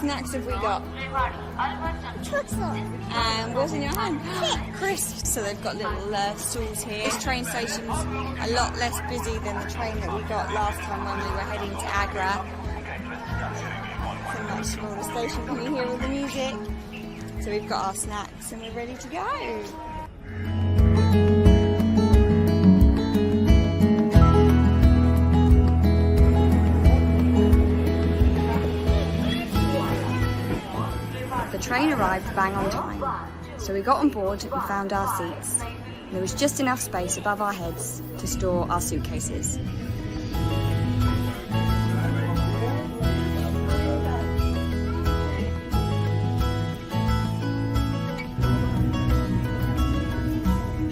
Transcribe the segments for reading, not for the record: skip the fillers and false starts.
snacks have we got? And what's in your hand? Crisps. So they've got little stalls here. This train station's a lot less busy than the train that we got last time when we were heading to Agra. It's a much smaller station. Can you hear all the music? So we've got our snacks and we're ready to go. The train arrived bang on time, so we got on board and found our seats. There was just enough space above our heads to store our suitcases.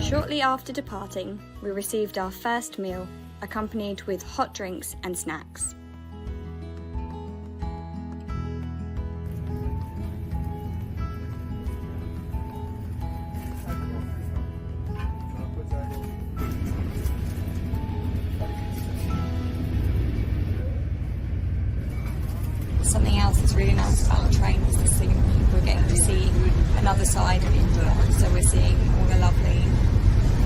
Shortly after departing, we received our first meal, accompanied with hot drinks and snacks. Something else that's really nice about the train is this thing we're getting to see another side of India. So we're seeing all the lovely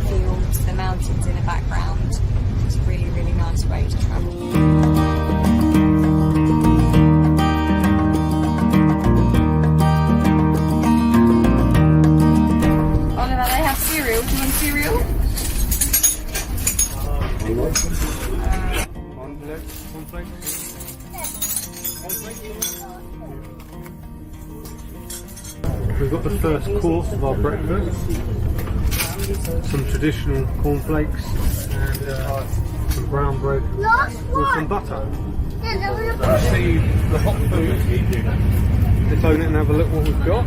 fields, the mountains in the background. It's a really, really nice way to travel. Oliver, they have cereal. Do you want cereal? We've got the first course of our breakfast, some traditional cornflakes and some brown bread with some butter. Let's see the hot food. Let's open it and have a look what we've got.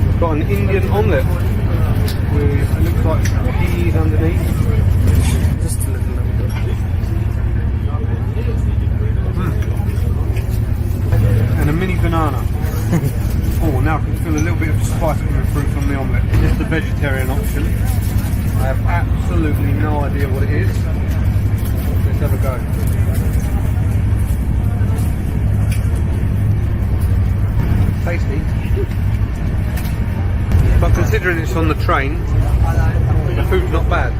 We've got an Indian omelette with, it looks like peas underneath. Just a little bit. And a mini banana. Oh, now I can feel a little bit of spice coming through from the omelette. This is the vegetarian option. I have absolutely no idea what it is. Let's have a go. Tasty. But considering it's on the train, the food's not bad.